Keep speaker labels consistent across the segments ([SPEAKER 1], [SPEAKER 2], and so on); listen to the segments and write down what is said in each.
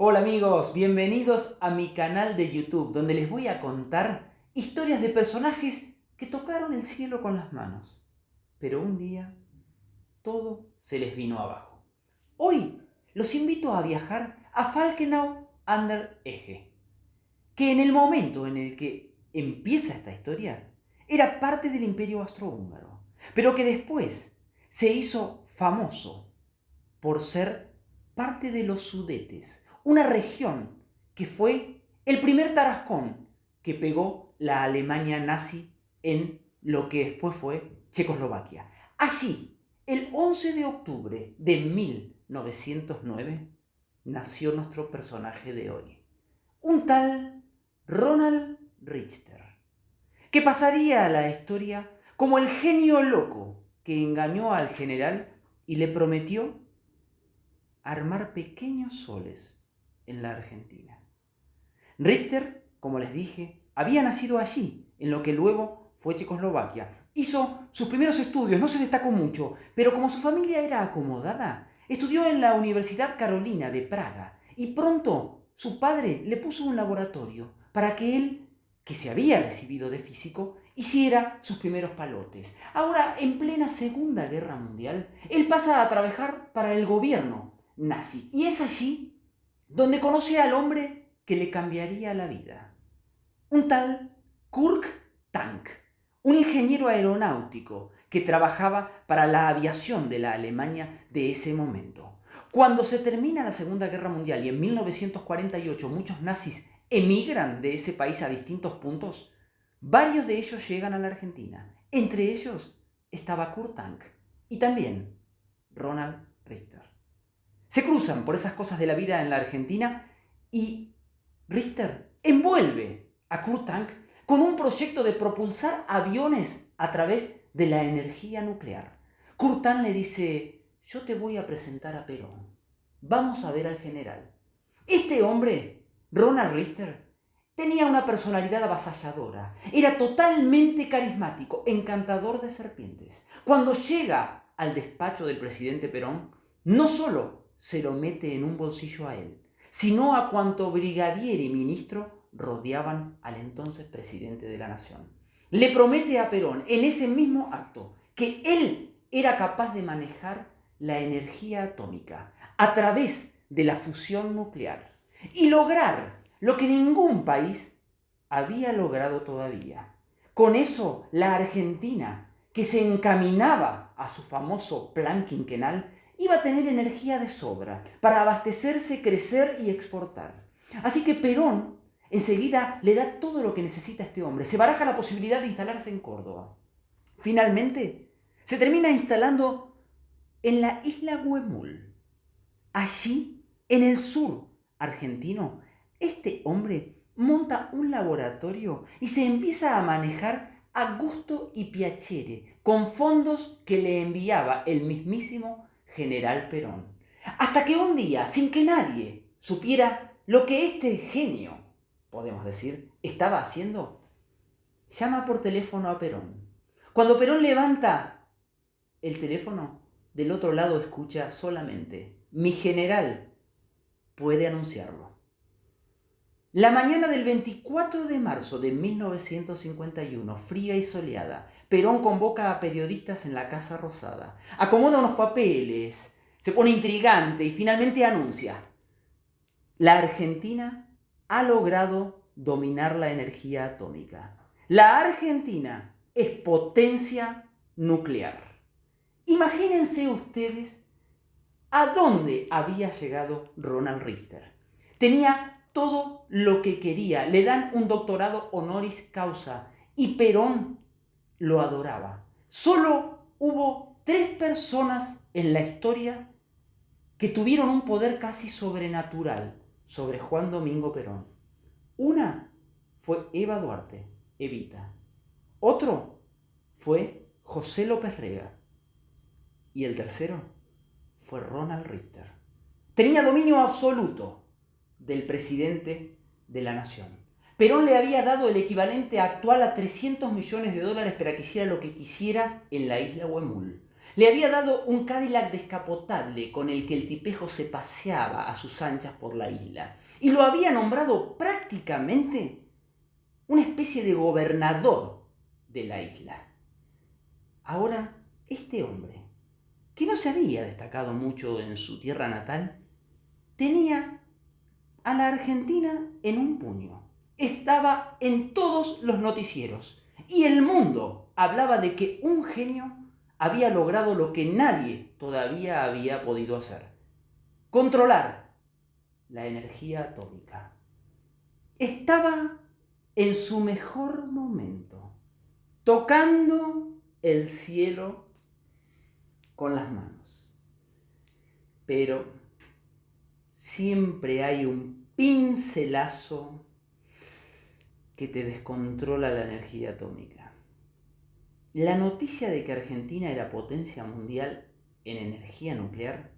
[SPEAKER 1] Hola amigos, bienvenidos a mi canal de YouTube, donde les voy a contar historias de personajes que tocaron el cielo con las manos. Pero un día todo se les vino abajo. Hoy los invito a viajar a Falkenau an der Ege, que en el momento en el que empieza esta historia era parte del Imperio Austrohúngaro, pero que después se hizo famoso por ser parte de los Sudetes, una región que fue el primer tarascón que pegó la Alemania nazi en lo que después fue Checoslovaquia. Allí, el 11 de octubre de 1909, nació nuestro personaje de hoy, un tal Ronald Richter, que pasaría a la historia como el genio loco que engañó al general y le prometió armar pequeños soles en la Argentina. Richter, como les dije, había nacido allí, en lo que luego fue Checoslovaquia. Hizo sus primeros estudios, no se destacó mucho, pero como su familia era acomodada, estudió en la Universidad Carolina de Praga y pronto su padre le puso un laboratorio para que él, que se había recibido de físico, hiciera sus primeros palotes. Ahora, en plena Segunda Guerra Mundial, él pasa a trabajar para el gobierno nazi y es allí donde conoce al hombre que le cambiaría la vida. Un tal Kurt Tank, un ingeniero aeronáutico que trabajaba para la aviación de la Alemania de ese momento. Cuando se termina la Segunda Guerra Mundial y en 1948 muchos nazis emigran de ese país a distintos puntos, varios de ellos llegan a la Argentina. Entre ellos estaba Kurt Tank y también Ronald Richter. Se cruzan por esas cosas de la vida en la Argentina y Richter envuelve a Kurt Tank con un proyecto de propulsar aviones a través de la energía nuclear. Kurt Tank le dice: yo te voy a presentar a Perón. Vamos a ver al general. Este hombre, Ronald Richter, tenía una personalidad avasalladora. Era totalmente carismático, encantador de serpientes. Cuando llega al despacho del presidente Perón, no solo se lo mete en un bolsillo a él, sino a cuanto brigadier y ministro rodeaban al entonces presidente de la nación. Le promete a Perón en ese mismo acto que él era capaz de manejar la energía atómica a través de la fusión nuclear y lograr lo que ningún país había logrado todavía. Con eso, la Argentina, que se encaminaba a su famoso plan quinquenal, iba a tener energía de sobra para abastecerse, crecer y exportar. Así que Perón enseguida le da todo lo que necesita a este hombre. Se baraja la posibilidad de instalarse en Córdoba. Finalmente, se termina instalando en la isla Güemul. Allí, en el sur argentino, este hombre monta un laboratorio y se empieza a manejar a gusto y piacere, con fondos que le enviaba el mismísimo general Perón. Hasta que un día, sin que nadie supiera lo que este genio, podemos decir, estaba haciendo, llama por teléfono a Perón. Cuando Perón levanta el teléfono, del otro lado escucha solamente: mi general puede anunciarlo. La mañana del 24 de marzo de 1951, fría y soleada, Perón convoca a periodistas en la Casa Rosada, acomoda unos papeles, se pone intrigante y finalmente anuncia: la Argentina ha logrado dominar la energía atómica. La Argentina es potencia nuclear. Imagínense ustedes a dónde había llegado Ronald Richter. Tenía todo lo que quería. Le dan un doctorado honoris causa y Perón lo adoraba. Solo hubo 3 personas en la historia que tuvieron un poder casi sobrenatural sobre Juan Domingo Perón. Una fue Eva Duarte, Evita. Otro fue José López Rega. Y el tercero fue Ronald Richter. Tenía dominio absoluto del presidente de la nación. Perón le había dado el equivalente actual a $300 millones para que hiciera lo que quisiera en la isla Güemul. Le había dado un Cadillac descapotable con el que el tipejo se paseaba a sus anchas por la isla. Y lo había nombrado prácticamente una especie de gobernador de la isla. Ahora, este hombre, que no se había destacado mucho en su tierra natal, tenía a la Argentina en un puño. Estaba en todos los noticieros. Y el mundo hablaba de que un genio había logrado lo que nadie todavía había podido hacer: controlar la energía atómica. Estaba en su mejor momento, tocando el cielo con las manos. Pero siempre hay un pincelazo que te descontrola la energía atómica. La noticia de que Argentina era potencia mundial en energía nuclear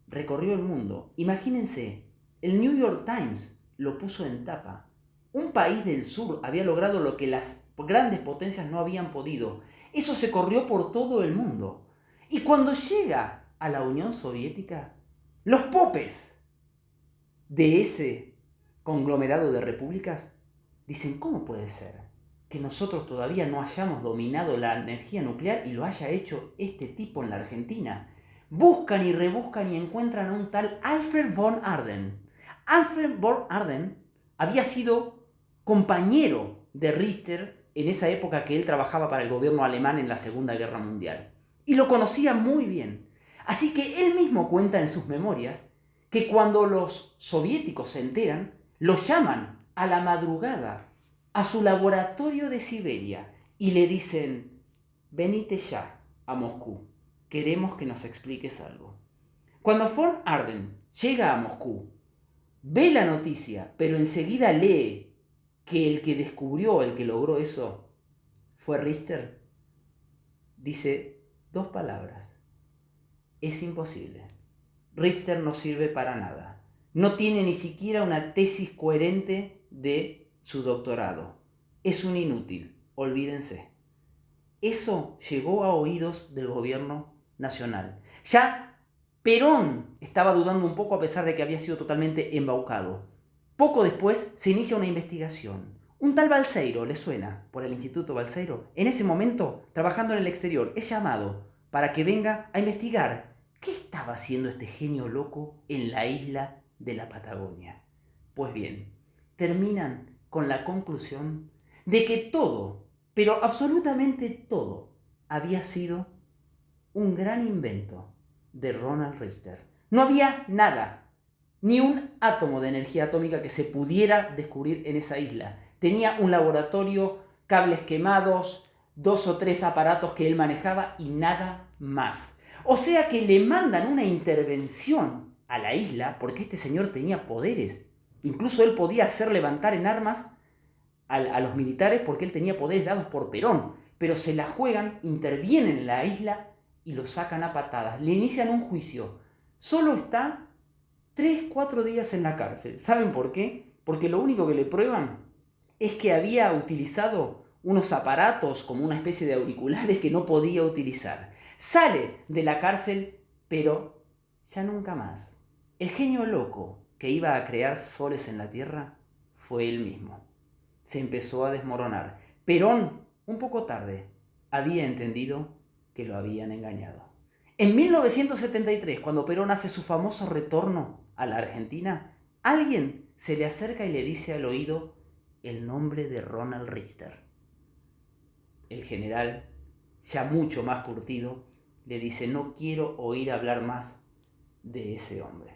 [SPEAKER 1] recorrió el mundo. Imagínense, el New York Times lo puso en tapa. Un país del sur había logrado lo que las grandes potencias no habían podido. Eso se corrió por todo el mundo. Y cuando llega a la Unión Soviética, los popes de ese conglomerado de repúblicas dicen: ¿cómo puede ser que nosotros todavía no hayamos dominado la energía nuclear y lo haya hecho este tipo en la Argentina? Buscan y rebuscan y encuentran a un tal Alfred von Arden. Alfred von Arden había sido compañero de Richter en esa época que él trabajaba para el gobierno alemán en la Segunda Guerra Mundial. Y lo conocía muy bien. Así que él mismo cuenta en sus memorias que cuando los soviéticos se enteran, los llaman a la madrugada a su laboratorio de Siberia y le dicen: venite ya a Moscú, queremos que nos expliques algo. Cuando von Arden llega a Moscú, ve la noticia, pero enseguida lee que el que descubrió, el que logró eso, fue Richter. Dice dos palabras: es imposible. Richter no sirve para nada. No tiene ni siquiera una tesis coherente de su doctorado. Es un inútil, olvídense. Eso llegó a oídos del gobierno nacional. Ya Perón estaba dudando un poco, a pesar de que había sido totalmente embaucado. Poco después se inicia una investigación. Un tal Balseiro, ¿le suena? Por el Instituto Balseiro. En ese momento, trabajando en el exterior, es llamado para que venga a investigar qué estaba haciendo este genio loco en la isla de la Patagonia. Pues bien, terminan con la conclusión de que todo, pero absolutamente todo, había sido un gran invento de Ronald Richter. No había nada, ni un átomo de energía atómica que se pudiera descubrir en esa isla. Tenía un laboratorio, cables quemados, 2 o 3 aparatos que él manejaba y nada más. O sea que le mandan una intervención a la isla porque este señor tenía poderes. Incluso él podía hacer levantar en armas a los militares porque él tenía poderes dados por Perón. Pero se la juegan, intervienen en la isla y lo sacan a patadas. Le inician un juicio. Solo está 3-4 días en la cárcel. ¿Saben por qué? Porque lo único que le prueban es que había utilizado unos aparatos como una especie de auriculares que no podía utilizar. Sale de la cárcel, pero ya nunca más. El genio loco que iba a crear soles en la tierra fue él mismo. Se empezó a desmoronar. Perón, un poco tarde, había entendido que lo habían engañado. En 1973, cuando Perón hace su famoso retorno a la Argentina, alguien se le acerca y le dice al oído el nombre de Ronald Richter. El general, ya mucho más curtido, le dice: no quiero oír hablar más de ese hombre.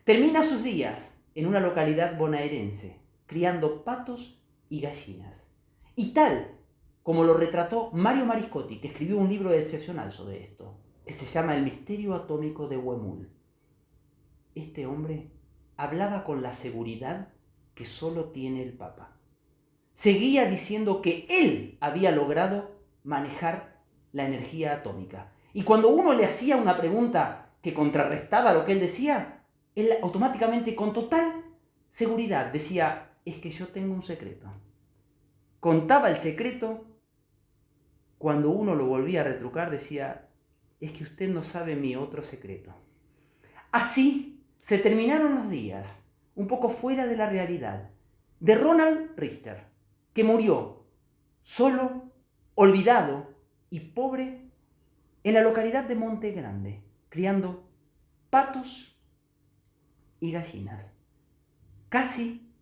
[SPEAKER 1] Termina sus días en una localidad bonaerense, criando patos y gallinas. Y tal como lo retrató Mario Mariscotti, que escribió un libro excepcional sobre esto, que se llama El misterio atómico de Huemul. Este hombre hablaba con la seguridad que solo tiene el Papa. Seguía diciendo que él había logrado manejar la energía atómica. Y cuando uno le hacía una pregunta que contrarrestaba lo que él decía, él automáticamente, con total seguridad, decía: es que yo tengo un secreto. Contaba el secreto. Cuando uno lo volvía a retrucar, decía: es que usted no sabe mi otro secreto. Así se terminaron los días, un poco fuera de la realidad, de Ronald Richter, que murió solo, olvidado y pobre en la localidad de Monte Grande, criando patos y gallinas. Casi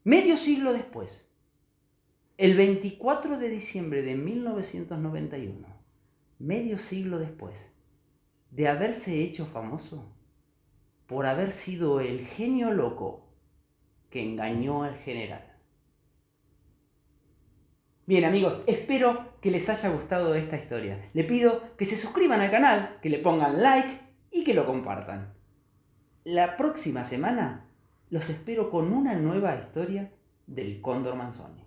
[SPEAKER 1] medio siglo después, el 24 de diciembre de 1991, medio siglo después de haberse hecho famoso por haber sido el genio loco que engañó al general. Bien amigos, espero que les haya gustado esta historia. Le pido que se suscriban al canal, que le pongan like y que lo compartan. La próxima semana los espero con una nueva historia del Cóndor Manzoni.